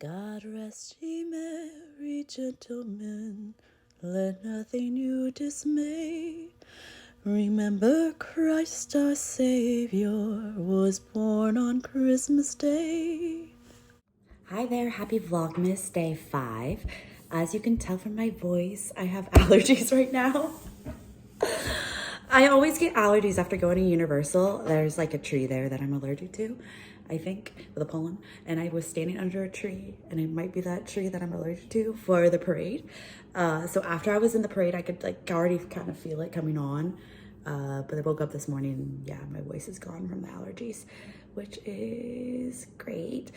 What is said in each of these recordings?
God rest ye merry gentlemen, let nothing you dismay. Remember Christ our Savior was born on Christmas Day. Hi there, happy Vlogmas day 5. As you can tell from my voice, I have allergies right now. I always get allergies after going to Universal. There's like a tree there that I'm allergic to, I think, with a pollen. And I was standing under a tree, and it might be that tree that I'm allergic to for the parade. So after I was in the parade, I could like already kind of feel it coming on. But I woke up this morning and yeah, my voice is gone from the allergies, which is great.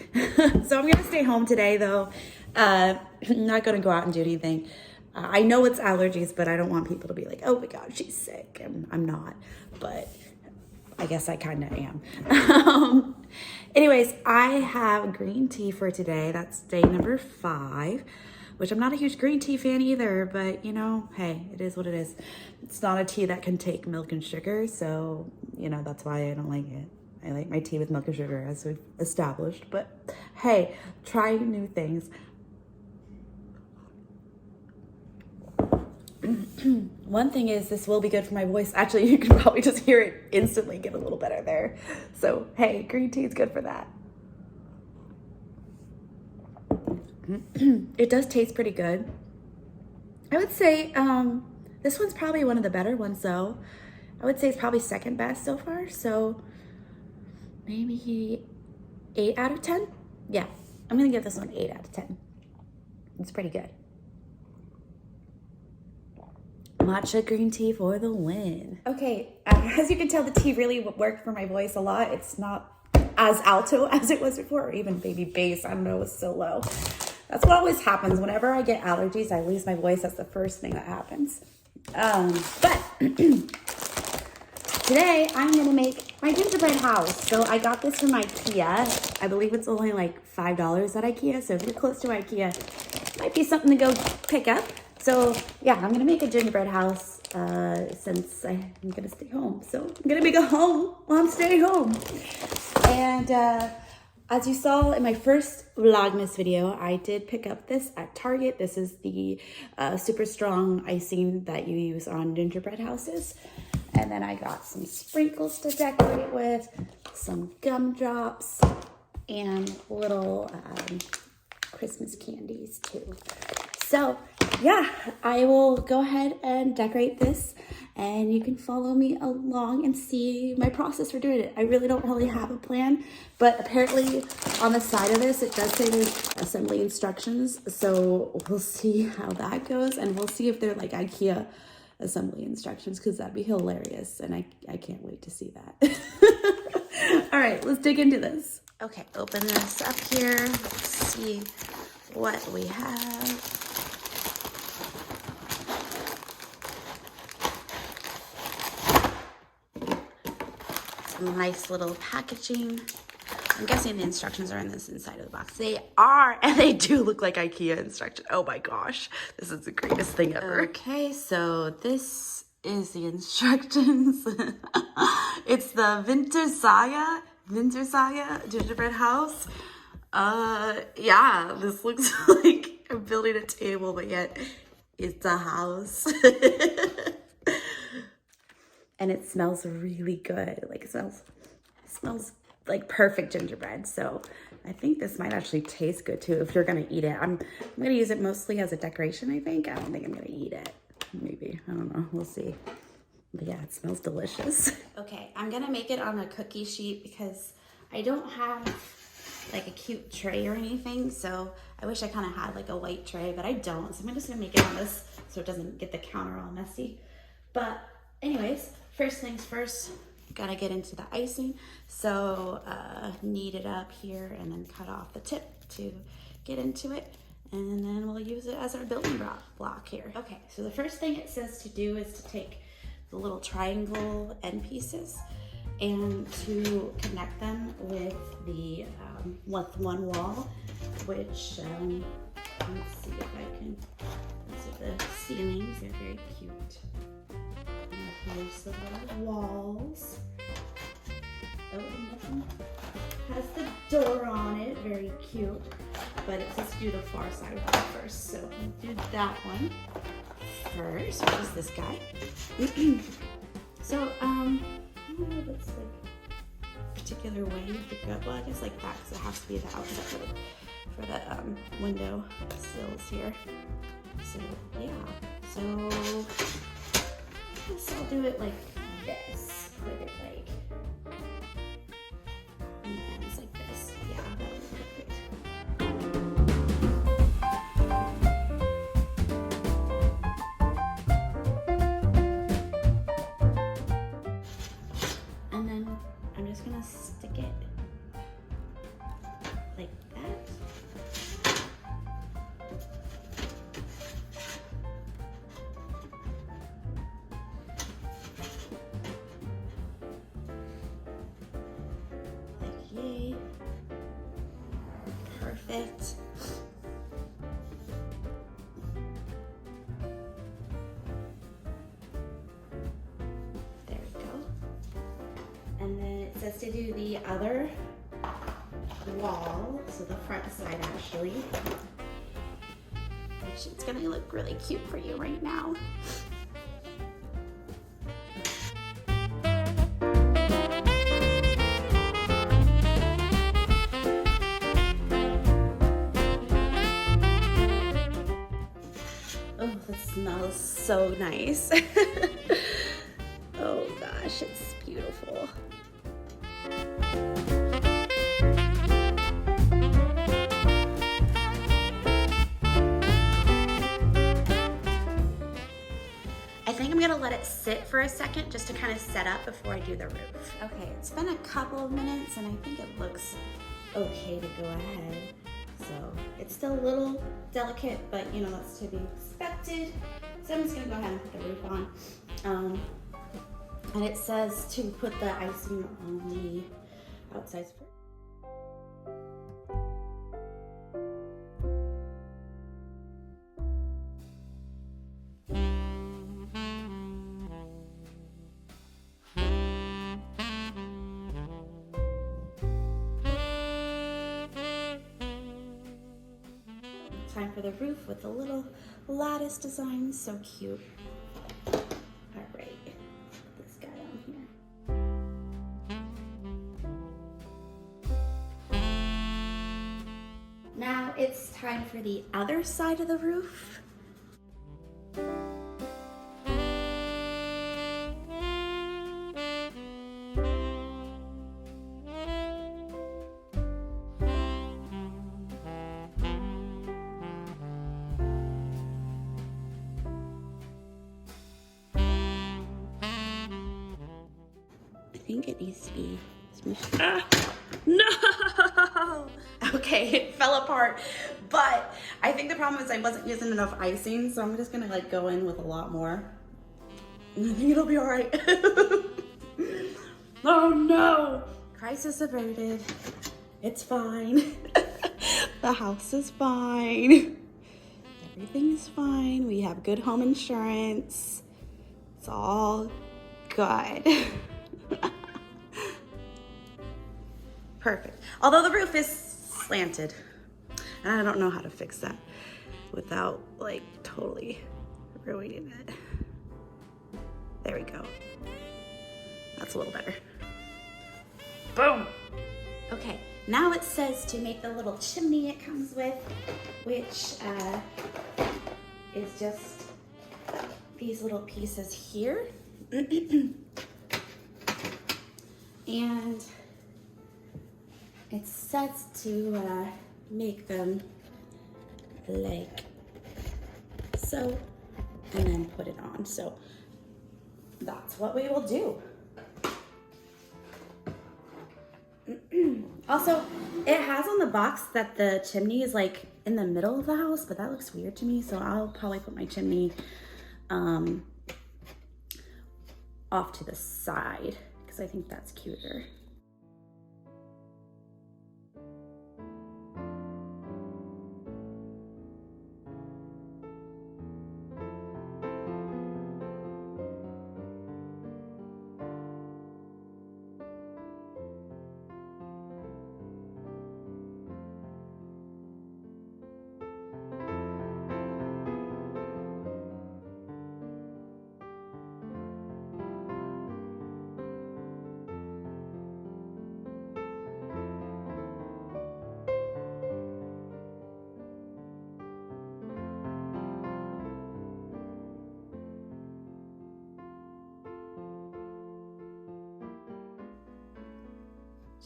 So I'm gonna stay home today though. I'm not gonna go out and do anything. I know it's allergies, but I don't want people to be like, oh my God, she's sick. And I'm not, but I guess I kind of am. Anyways, I have green tea for today. That's day number 5, which I'm not a huge green tea fan either, but you know, hey, it is what it is. It's not a tea that can take milk and sugar, so you know, that's why I don't like it. I like my tea with milk and sugar, as we've established, but hey, try new things. One thing is, this will be good for my voice. Actually, you can probably just hear it instantly get a little better there. So hey, green tea is good for that. It does taste pretty good. I would say this one's probably one of the better ones though. I would say it's probably second best so far. So maybe 8 out of 10. Yeah, I'm gonna give this one 8 out of 10. It's pretty good. Matcha green tea for the win. Okay, as you can tell, the tea really worked for my voice a lot. It's not as alto as it was before, or even baby bass. I don't know, it's so low. That's what always happens. Whenever I get allergies, I lose my voice. That's the first thing that happens. But today I'm gonna make my gingerbread house. So I got this from IKEA. I believe it's only like $5 at IKEA. So if you're close to IKEA, it might be something to go pick up. So yeah, I'm gonna make a gingerbread house since I'm gonna stay home. So I'm gonna make a home while I'm staying home. And as you saw in my first Vlogmas video, I did pick up this at Target. This is the super strong icing that you use on gingerbread houses. And then I got some sprinkles to decorate with, some gumdrops, and little Christmas candies too. So yeah, I will go ahead and decorate this, and you can follow me along and see my process for doing it. I really don't really have a plan, but apparently on the side of this, it does say there's assembly instructions. So we'll see how that goes, and we'll see if they're like IKEA assembly instructions, because that'd be hilarious, and I can't wait to see that. All right, let's dig into this. Okay, open this up here. Let's see what we have. Nice little packaging. I'm guessing the instructions are in this inside of the box. They are, and they do look like IKEA instructions. Oh my gosh, this is the greatest thing ever. Okay, so this is the instructions. It's the Wintersaya gingerbread house. Yeah, this looks like I'm building a table, but yet it's a house. And it smells really good. Like it smells like perfect gingerbread. So I think this might actually taste good too if you're gonna eat it. I'm gonna use it mostly as a decoration, I think. I don't think I'm gonna eat it. Maybe, I don't know, we'll see. But yeah, it smells delicious. Okay, I'm gonna make it on a cookie sheet because I don't have like a cute tray or anything. So I wish I kind of had like a white tray, but I don't. So I'm just gonna make it on this so it doesn't get the counter all messy. But anyways, first things first, gotta get into the icing. So knead it up here and then cut off the tip to get into it. And then we'll use it as our building block here. Okay, so the first thing it says to do is to take the little triangle end pieces and to connect them with the with one wall, which let's see if I can. These are the ceilings, they're very cute. Here's the little walls. Oh, has the door on it, very cute. but it says to do the far side of that first. So we'll do that one first, which is this guy. So, I don't know if it's like a particular way you have to go. Well, I guess like that, because it has to be the outside for the window sills here. So, yeah. So, I guess I'll do it like this. Put it like, and ends like this. Yeah, that would be perfect. And then I'm just gonna stick it like that. Like, yay. Perfect. There we go. And then it says to do the other wall, so the front side actually. Which it's gonna look really cute for you right now. Oh, that smells so nice. Oh gosh, it's beautiful. I think I'm gonna let it sit for a second just to kind of set up before I do the roof. Okay, it's been a couple of minutes and I think it looks okay to go ahead. So it's still a little delicate, but you know, that's to be expected. So I'm just gonna go ahead and put the roof on. And it says to put the icing on the outside first. Time for the roof with the little lattice design, so cute. All right, put this guy on here. Now it's time for the other side of the roof. I think it needs to be smushed. Ah, no! Okay, it fell apart, but I think the problem is I wasn't using enough icing, so I'm just gonna like go in with a lot more. I think it'll be all right. Oh no! Crisis averted. It's fine. The house is fine. Everything is fine. We have good home insurance. It's all good. Perfect. Although the roof is slanted, and I don't know how to fix that without like totally ruining it. There we go. That's a little better. Boom. Okay, now it says to make the little chimney it comes with, which is just these little pieces here. And it says to make them like so, and then put it on. So that's what we will do. Also, it has on the box that the chimney is like in the middle of the house, but that looks weird to me. So I'll probably put my chimney off to the side because I think that's cuter.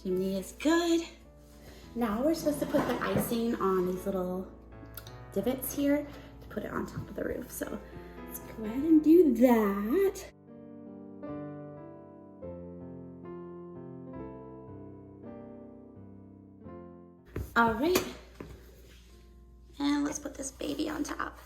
Chimney is good. Now we're supposed to put the icing on these little divots here to put it on top of the roof. So let's go ahead and do that. All right, and let's put this baby on top.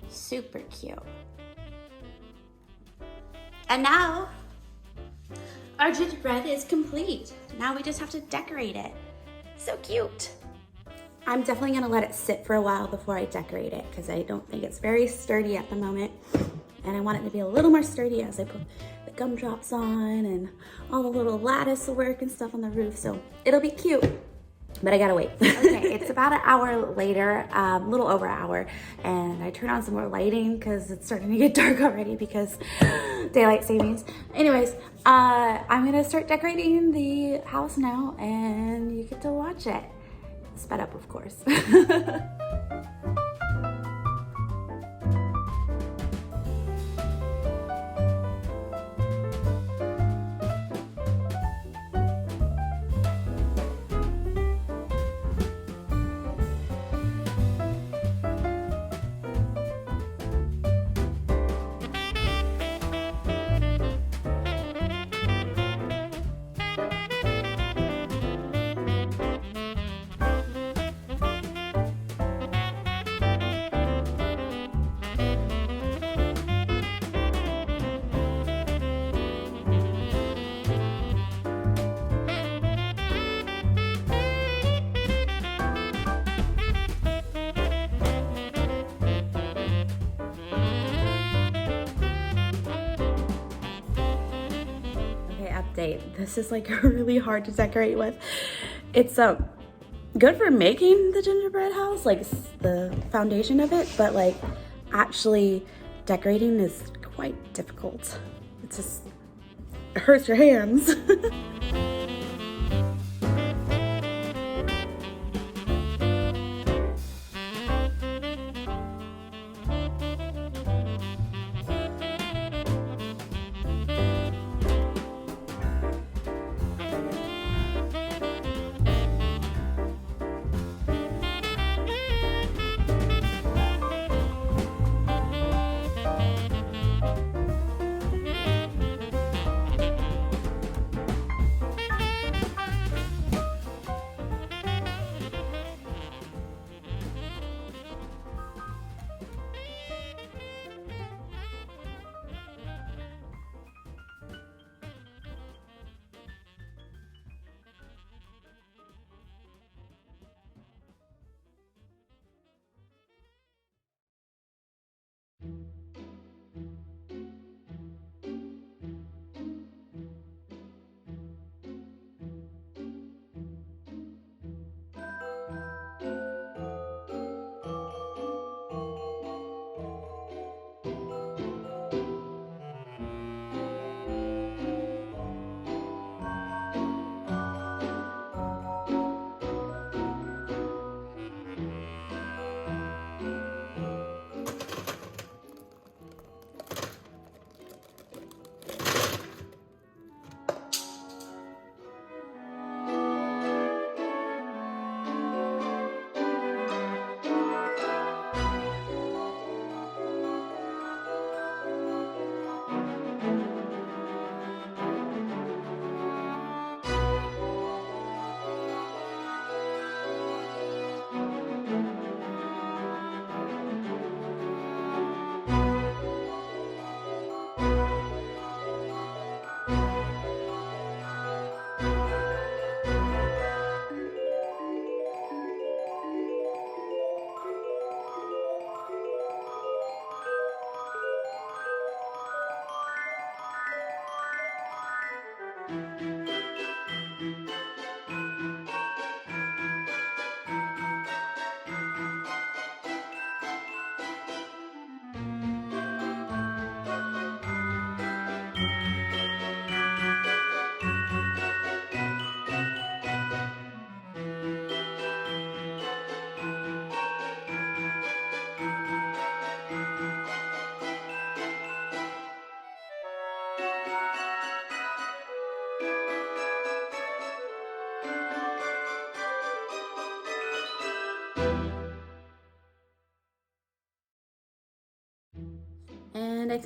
Super cute. And now our gingerbread is complete. Now we just have to decorate it. So cute. I'm definitely gonna let it sit for a while before I decorate it because I don't think it's very sturdy at the moment. And I want it to be a little more sturdy as I put the gumdrops on and all the little lattice work and stuff on the roof. So it'll be cute, but I gotta wait. Okay, it's about an hour later, a little over an hour, and I turned on some more lighting because it's starting to get dark already because daylight savings. Anyways, I'm gonna start decorating the house now and you get to watch it. Sped up, of course. This is like really hard to decorate with. It's good for making the gingerbread house, like the foundation of it, but like actually decorating is quite difficult. It hurts your hands.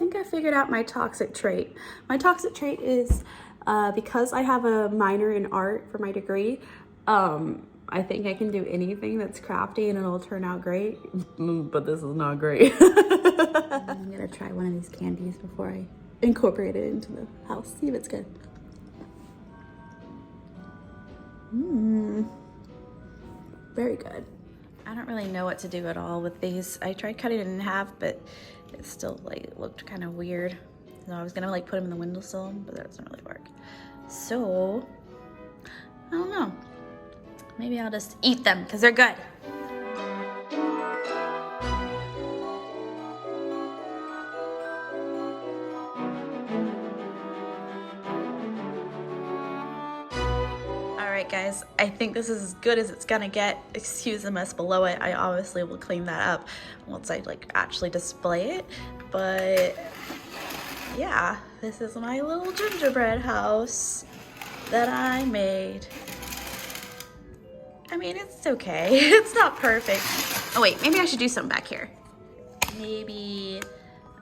think I figured out my toxic trait. My toxic trait is because I have a minor in art for my degree, I think I can do anything that's crafty and it'll turn out great. But this is not great. I'm gonna try one of these candies before I incorporate it into the house. See if it's good. Very good. I don't really know what to do at all with these. I tried cutting it in half, but it still like looked kind of weird. So I was gonna like put them in the windowsill, but that doesn't really work. So I don't know. Maybe I'll just eat them because they're good. Alright guys, I think this is as good as it's gonna get. Excuse the mess below it. I obviously will clean that up once I like actually display it. But yeah, this is my little gingerbread house that I made. I mean, it's okay. It's not perfect. Oh wait, maybe I should do something back here. Maybe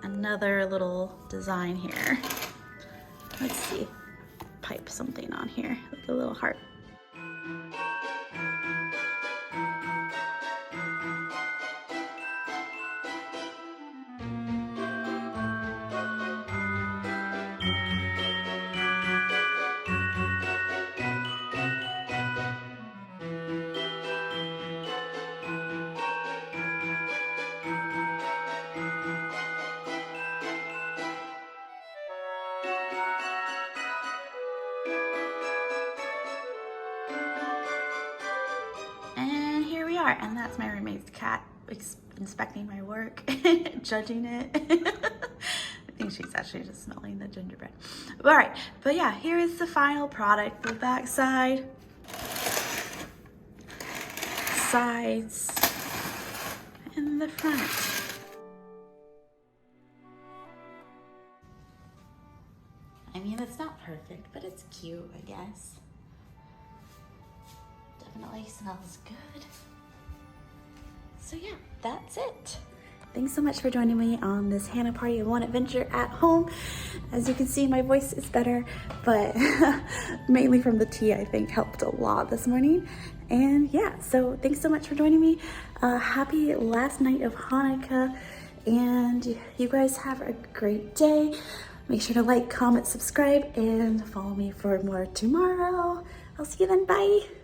another little design here. Let's see. Pipe something on here, like a little heart. And here we are, and that's my roommate's cat inspecting my work, judging it. I think she's actually just smelling the gingerbread. All right, but yeah, here is the final product. The back side, sides, and the front. I mean, it's not perfect, but it's cute, I guess. Definitely smells good. So yeah, that's it. Thanks so much for joining me on this Hannah Party and One Adventure at home. As you can see, my voice is better, but mainly from the tea, I think helped a lot this morning. And yeah, so thanks so much for joining me. Happy last night of Hanukkah, and you guys have a great day. Make sure to like, comment, subscribe, and follow me for more tomorrow. I'll see you then. Bye.